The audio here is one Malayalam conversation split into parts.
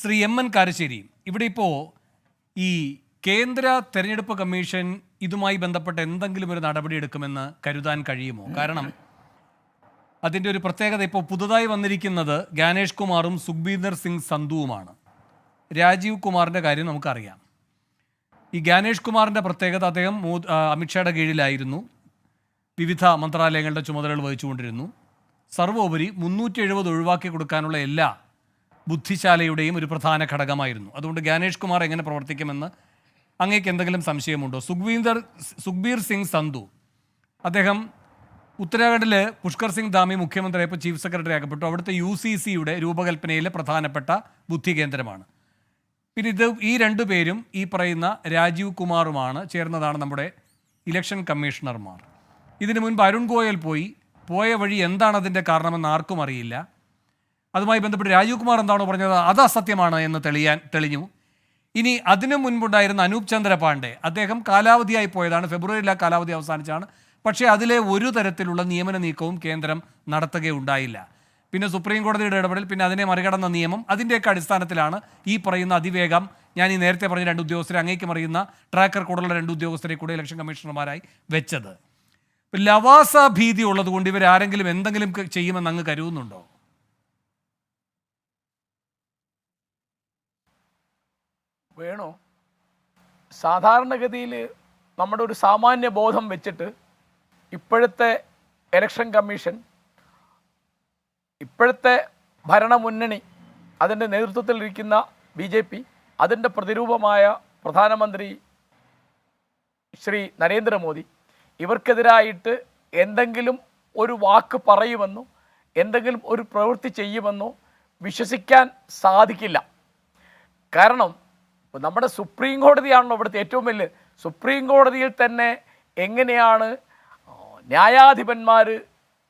ശ്രീ എം.എൻ. കാരശ്ശേരി, ഇവിടെ ഇപ്പോൾ ഈ കേന്ദ്ര തെരഞ്ഞെടുപ്പ് കമ്മീഷൻ ഇതുമായി ബന്ധപ്പെട്ട എന്തെങ്കിലും ഒരു നടപടി എടുക്കുമെന്ന് കരുതാൻ കഴിയുമോ? കാരണം അതിൻ്റെ ഒരു പ്രത്യേകത ഇപ്പോൾ പുതുതായി വന്നിരിക്കുന്നത് ജ്ഞാനേഷ് കുമാറും സുഖ്ബീന്ദർ സിംഗ് സന്ധുവുമാണ്. രാജീവ് കുമാറിൻ്റെ കാര്യം നമുക്കറിയാം. ഈ ജ്ഞാനേഷ് കുമാറിൻ്റെ പ്രത്യേകത, അദ്ദേഹം അമിത്ഷായുടെ കീഴിലായിരുന്നു, വിവിധ മന്ത്രാലയങ്ങളുടെ ചുമതലകൾ വഹിച്ചുകൊണ്ടിരുന്നു. സർവോപരി 370 ഒഴിവാക്കി കൊടുക്കാനുള്ള എല്ലാ ബുദ്ധിശാലയുടെയും ഒരു പ്രധാന ഘടകമായിരുന്നു. അതുകൊണ്ട് ജ്ഞാനേഷ് കുമാർ എങ്ങനെ പ്രവർത്തിക്കുമെന്ന് അങ്ങേക്ക് എന്തെങ്കിലും സംശയമുണ്ടോ? സുഖ്ബീർ സിംഗ് സന്ധു, അദ്ദേഹം ഉത്തരാഖണ്ഡിൽ പുഷ്കർ സിംഗ് ധാമി മുഖ്യമന്ത്രിയായപ്പോൾ ചീഫ് സെക്രട്ടറി ആക്കപ്പെട്ടു. അവിടുത്തെ UCCയുടെ രൂപകൽപ്പനയിലെ പ്രധാനപ്പെട്ട ബുദ്ധി കേന്ദ്രമാണ്. പിന്നെ ഈ രണ്ടുപേരും ഈ പറയുന്ന രാജീവ് കുമാറുമാണ് ചേർന്നതാണ് നമ്മുടെ ഇലക്ഷൻ കമ്മീഷണർമാർ. ഇതിനു മുൻപ് അരുൺ ഗോയൽ പോയ വഴി എന്താണ് അതിൻ്റെ കാരണമെന്ന് ആർക്കും അറിയില്ല. അതുമായി ബന്ധപ്പെട്ട് രാജീവ് കുമാർ എന്താണോ പറഞ്ഞത് അത് അസത്യമാണ് എന്ന് തെളിഞ്ഞു. ഇനി അതിനു മുൻപുണ്ടായിരുന്ന അനൂപ് ചന്ദ്ര പാണ്ഡെ, അദ്ദേഹം കാലാവധിയായി പോയതാണ്, ഫെബ്രുവരിയിലെ കാലാവധി അവസാനിച്ചാണ്. പക്ഷേ അതിലെ ഒരു തരത്തിലുള്ള നിയമന നീക്കവും കേന്ദ്രം നടത്തുകയുണ്ടായില്ല. പിന്നെ സുപ്രീം കോടതിയുടെ ഇടപെടൽ, പിന്നെ അതിനെ മറികടന്ന നിയമം, അതിൻ്റെയൊക്കെ അടിസ്ഥാനത്തിലാണ് ഈ പറയുന്ന അതിവേഗം, ഞാൻ ഈ നേരത്തെ പറഞ്ഞ 2 ഉദ്യോഗസ്ഥരെ, അങ്ങേക്കും അറിയുന്ന ട്രാക്കർ കോഡുള്ള 2 ഉദ്യോഗസ്ഥരെ കൂടെ ഇലക്ഷൻ കമ്മീഷണർമാരായി വെച്ചത്. ലവാസ ഭീതി ഉള്ളതുകൊണ്ട് ഇവരാരെങ്കിലും എന്തെങ്കിലും ചെയ്യുമെന്ന് അങ്ങ് കരുതുന്നുണ്ടോ? വേണോ? സാധാരണഗതിയിൽ നമ്മുടെ ഒരു സാമാന്യ ബോധം വെച്ചിട്ട് ഇപ്പോഴത്തെ ഇലക്ഷൻ കമ്മീഷൻ, ഇപ്പോഴത്തെ ഭരണമുന്നണി, അതിൻ്റെ നേതൃത്വത്തിലിരിക്കുന്ന BJP, അതിൻ്റെ പ്രതിരൂപമായ പ്രധാനമന്ത്രി ശ്രീ നരേന്ദ്രമോദി, ഇവർക്കെതിരായിട്ട് എന്തെങ്കിലും ഒരു വാക്ക് പറയുമെന്നോ എന്തെങ്കിലും ഒരു പ്രവൃത്തി ചെയ്യുമെന്നോ വിശ്വസിക്കാൻ സാധിക്കില്ല. കാരണം നമ്മുടെ സുപ്രീം കോടതിയാണല്ലോ ഇവിടുത്തെ ഏറ്റവും വലിയ. സുപ്രീം കോടതിയിൽ തന്നെ എങ്ങനെയാണ് ന്യായാധിപന്മാർ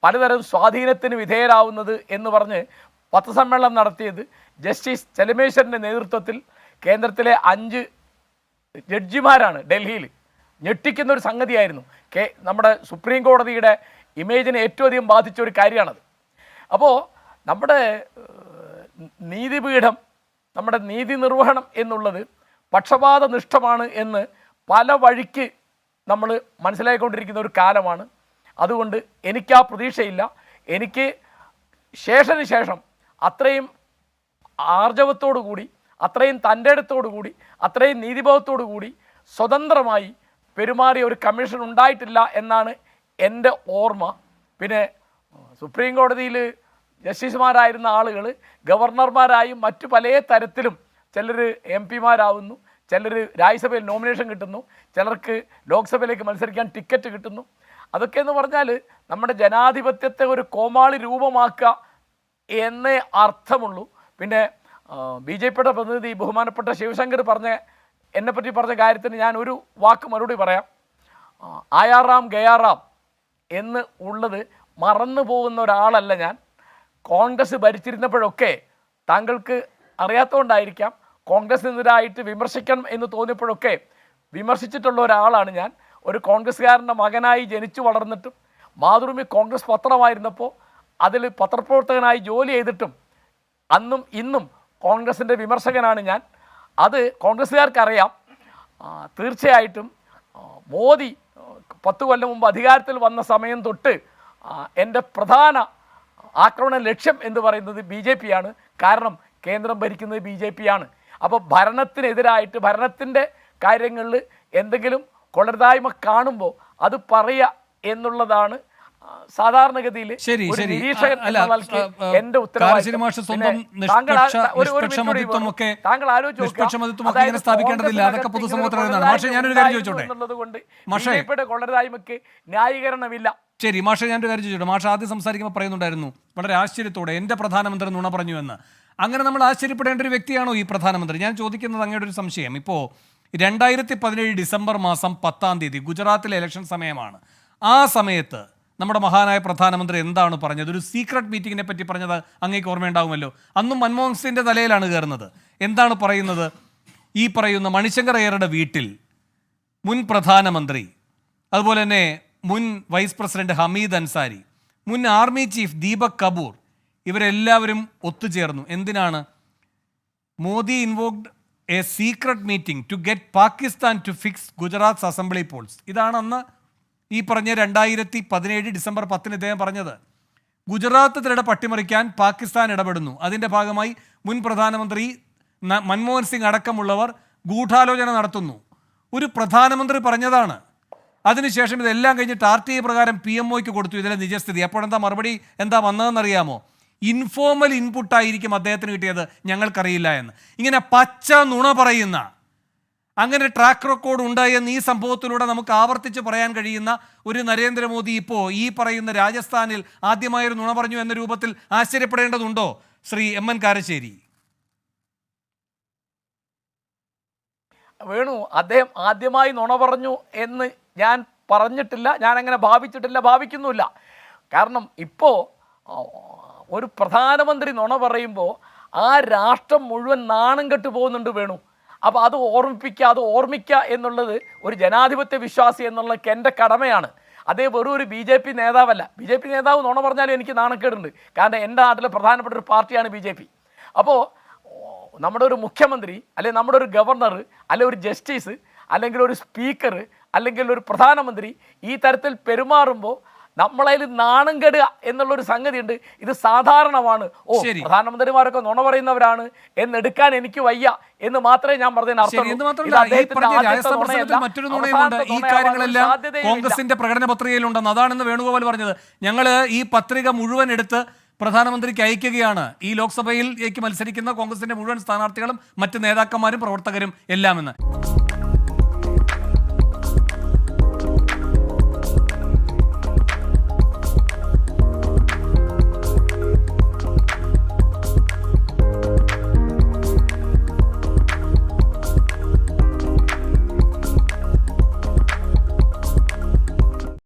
പലതരം സ്വാധീനത്തിന് വിധേയരാവുന്നത് എന്ന് പറഞ്ഞ് പത്രസമ്മേളനം നടത്തിയത് ജസ്റ്റിസ് ചെലമേശ്വറിൻ്റെ നേതൃത്വത്തിൽ കേന്ദ്രത്തിലെ 5 ജഡ്ജിമാരാണ്. ഡൽഹിയിൽ ഞെട്ടിക്കുന്ന ഒരു സംഗതിയായിരുന്നു. നമ്മുടെ സുപ്രീം കോടതിയുടെ ഇമേജിനെ ഏറ്റവും അധികം ബാധിച്ച ഒരു കാര്യമാണത്. അപ്പോൾ നമ്മുടെ നീതിപീഠം, നമ്മുടെ നീതി നിർവഹണം എന്നുള്ളത് പക്ഷപാതനിഷ്ഠമാണ് എന്ന് പല വഴിക്ക് നമ്മൾ മനസ്സിലാക്കിക്കൊണ്ടിരിക്കുന്ന ഒരു കാലമാണ്. അതുകൊണ്ട് എനിക്ക് ആ പ്രതീക്ഷയില്ല. എനിക്ക് ശേഷം അത്രയും ആർജവത്തോടു കൂടി, അത്രയും തൻ്റെ അടുത്തോടു കൂടി, അത്രയും നീതിബോധത്തോടു കൂടി സ്വതന്ത്രമായി പെരുമാറിയ ഒരു കമ്മീഷൻ ഉണ്ടായിട്ടില്ല എന്നാണ് എൻ്റെ ഓർമ്മ. പിന്നെ സുപ്രീം കോടതിയിൽ ജസ്റ്റിസുമാരായിരുന്ന ആളുകൾ ഗവർണർമാരായും മറ്റു പല തരത്തിലും, ചിലർ MP മാരാവുന്നു, ചിലർ രാജ്യസഭയിൽ നോമിനേഷൻ കിട്ടുന്നു, ചിലർക്ക് ലോക്സഭയിലേക്ക് മത്സരിക്കാൻ ടിക്കറ്റ് കിട്ടുന്നു. അതൊക്കെ എന്ന് പറഞ്ഞാൽ നമ്മുടെ ജനാധിപത്യത്തെ ഒരു കോമാളി രൂപമാക്കുക എന്നേ അർത്ഥമുള്ളൂ. പിന്നെ BJPയുടെ പ്രതിനിധി ബഹുമാനപ്പെട്ട ശിവശങ്കർ എന്നെപ്പറ്റി പറഞ്ഞ കാര്യത്തിന് ഞാൻ ഒരു വാക്ക് മറുപടി പറയാം. ആയാറാം ഗയാറാം എന്ന് ഉള്ളത് മറന്നു പോകുന്ന ഒരാളല്ല ഞാൻ. കോൺഗ്രസ് ഭരിച്ചിരുന്നപ്പോഴൊക്കെ, താങ്കൾക്ക് അറിയാത്തതുകൊണ്ടായിരിക്കാം, കോൺഗ്രസിനെതിരായിട്ട് വിമർശിക്കണം എന്ന് തോന്നിയപ്പോഴൊക്കെ വിമർശിച്ചിട്ടുള്ള ഒരാളാണ് ഞാൻ. ഒരു കോൺഗ്രസ്സുകാരൻ്റെ മകനായി ജനിച്ചു വളർന്നിട്ടും മാതൃഭൂമി കോൺഗ്രസ് പത്രമായിരുന്നപ്പോൾ അതിൽ പത്രപ്രവർത്തകനായി ജോലി ചെയ്തിട്ടും അന്നും ഇന്നും കോൺഗ്രസിൻ്റെ വിമർശകനാണ് ഞാൻ. അത് കോൺഗ്രസ്സുകാർക്കറിയാം. തീർച്ചയായിട്ടും മോദി 10 കൊല്ലം മുമ്പ് അധികാരത്തിൽ വന്ന സമയം തൊട്ട് എൻ്റെ പ്രധാന ആക്രമണ ലക്ഷ്യം എന്ന് പറയുന്നത് BJP ആണ്. കാരണം കേന്ദ്രം ഭരിക്കുന്നത് BJP ആണ്. അപ്പോൾ ഭരണത്തിനെതിരായിട്ട്, ഭരണത്തിൻ്റെ കാര്യങ്ങളിൽ എന്തെങ്കിലും കൊള്ളരുതായ്മ കാണുമ്പോൾ അത് പറയുക എന്നുള്ളതാണ് സാധാരണഗതിയിൽ എന്റെ ഉത്തരവാദിത്വം. കൊള്ളരുതായ്മക്ക് ന്യായീകരണമില്ല. ശരി മാഷെ, ഞാനൊരു കാര്യം ചോദിച്ചോട്ടെ. മാഷ ആദ്യം സംസാരിക്കുമ്പോൾ പറയുന്നുണ്ടായിരുന്നു വളരെ ആശ്ചര്യത്തോടെ എൻ്റെ പ്രധാനമന്ത്രി നുണ പറഞ്ഞു എന്ന്. അങ്ങനെ നമ്മൾ ആശ്ചര്യപ്പെടേണ്ട ഒരു വ്യക്തിയാണോ ഈ പ്രധാനമന്ത്രി? ഞാൻ ചോദിക്കുന്നത് അങ്ങയുടെ ഒരു സംശയം. ഇപ്പോൾ 2017 ഡിസംബർ മാസം 10-ാം തീയതി ഗുജറാത്തിലെ ഇലക്ഷൻ സമയമാണ്. ആ സമയത്ത് നമ്മുടെ മഹാനായ പ്രധാനമന്ത്രി എന്താണ് പറഞ്ഞത്? ഒരു സീക്രട്ട് മീറ്റിങ്ങിനെ പറ്റി പറഞ്ഞത് അങ്ങേക്ക് ഓർമ്മയുണ്ടാവുമല്ലോ. അന്നും മൻമോഹൻ സിംഗിൻ്റെ തലയിലാണ് കയറുന്നത്. എന്താണ് പറയുന്നത്? ഈ പറയുന്ന മണിശങ്കർ അയ്യരുടെ വീട്ടിൽ മുൻ പ്രധാനമന്ത്രി, അതുപോലെ തന്നെ മുൻ വൈസ് പ്രസിഡന്റ് ഹമീദ് അൻസാരി, മുൻ ആർമി ചീഫ് ദീപക് കപൂർ, ഇവരെല്ലാവരും ഒത്തുചേർന്നു. എന്തിനാണ്? Modi invoked a secret meeting to get Pakistan to fix Gujarat assembly polls. ഇതാണ് അന്ന് ഈ പറഞ്ഞ 2017 ഡിസംബർ 10 ഇദ്ദേഹം പറഞ്ഞത്. ഗുജറാത്ത് തിരഞ്ഞെടുപ്പ് അട്ടിമറിക്കാൻ പാകിസ്ഥാൻ ഇടപെടുന്നു. അതിൻ്റെ ഭാഗമായി മുൻ പ്രധാനമന്ത്രി മൻമോഹൻ സിംഗ് അടക്കമുള്ളവർ ഗൂഢാലോചന നടത്തുന്നു. ഒരു പ്രധാനമന്ത്രി പറഞ്ഞതാണ്. അതിനുശേഷം ഇതെല്ലാം കഴിഞ്ഞിട്ട് RTI പ്രകാരം PMOയ്ക്ക് കൊടുത്തു ഇതിലെ നിജസ്ഥിതി. അപ്പോഴെന്താ മറുപടി എന്താ വന്നതെന്നറിയാമോ? ഇൻഫോർമൽ ഇൻപുട്ടായിരിക്കും അദ്ദേഹത്തിന് കിട്ടിയത്, ഞങ്ങൾക്കറിയില്ല എന്ന്. ഇങ്ങനെ പച്ച നുണ പറയുന്ന, അങ്ങനെ ട്രാക്ക് റെക്കോർഡ് ഉണ്ട് എന്ന് ഈ സംഭവത്തിലൂടെ നമുക്ക് ആവർത്തിച്ച് പറയാൻ കഴിയുന്ന ഒരു നരേന്ദ്രമോദി ഇപ്പോൾ ഈ പറയുന്ന രാജസ്ഥാനിൽ ആദ്യമായൊരു നുണ പറഞ്ഞു എന്ന രൂപത്തിൽ ആശ്ചര്യപ്പെടേണ്ടതുണ്ടോ ശ്രീ MN കാരശ്ശേരി? വേണു, അദ്ദേഹം ആദ്യമായി നുണ പറഞ്ഞു എന്ന് ഞാൻ പറഞ്ഞിട്ടില്ല, ഞാൻ അങ്ങനെ ഭാവിച്ചിട്ടില്ല, ഭാവിക്കുന്നുമില്ല. കാരണം ഇപ്പോൾ ഒരു പ്രധാനമന്ത്രി നുണ പറയുമ്പോൾ ആ രാഷ്ട്രം മുഴുവൻ നാണം കെട്ട് പോകുന്നുണ്ട് വേണു. അപ്പോൾ അത് ഓർമ്മിക്കുക എന്നുള്ളത് ഒരു ജനാധിപത്യ വിശ്വാസി എന്നുള്ളത് എൻ്റെ കടമയാണ്. അതേ വെറും ഒരു BJP നേതാവല്ല. BJP നേതാവ് നുണ പറഞ്ഞാലും എനിക്ക് നാണക്കേടുണ്ട്. കാരണം എൻ്റെ നാട്ടിലെ പ്രധാനപ്പെട്ട ഒരു പാർട്ടിയാണ് BJP. അപ്പോൾ നമ്മുടെ ഒരു മുഖ്യമന്ത്രി, അല്ലെങ്കിൽ നമ്മുടെ ഒരു ഗവർണർ, അല്ലെങ്കിൽ ഒരു ജസ്റ്റിസ്, അല്ലെങ്കിൽ ഒരു സ്പീക്കർ, അല്ലെങ്കിൽ ഒരു പ്രധാനമന്ത്രി ഈ തരത്തിൽ പെരുമാറുമ്പോൾ നമ്മളതിൽ നാണം കെടുക എന്നുള്ളൊരു സംഗതി ഉണ്ട്. ഇത് സാധാരണമാണ്. പ്രധാനമന്ത്രിമാരൊക്കെ നുണ പറയുന്നവരാണ് എന്നെടുക്കാൻ എനിക്ക് വയ്യ എന്ന് മാത്രമേ ഞാൻ പറഞ്ഞതിന് മറ്റൊരു നുണയുമുണ്ട്. ഈ കാര്യങ്ങളെല്ലാം കോൺഗ്രസിന്റെ പ്രകടന പത്രികയിലുണ്ടെന്ന്. അതാണെന്ന് വേണുഗോപാൽ പറഞ്ഞത്. ഞങ്ങൾ ഈ പത്രിക മുഴുവൻ എടുത്ത് പ്രധാനമന്ത്രിക്ക് അയക്കുകയാണ്. ഈ ലോക്സഭയിലേക്ക് മത്സരിക്കുന്ന കോൺഗ്രസിന്റെ മുഴുവൻ സ്ഥാനാർത്ഥികളും മറ്റ് നേതാക്കന്മാരും പ്രവർത്തകരും എല്ലാം എന്ന്.